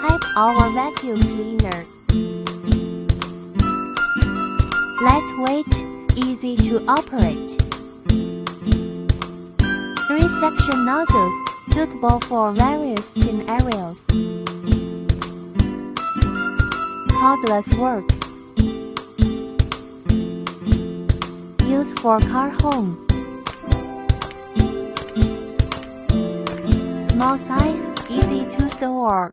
Type our vacuum cleaner. Lightweight, easy to operate. 3-section nozzles, suitable for various scenarios. Cordless work. Used for car home. Small size, easy to store.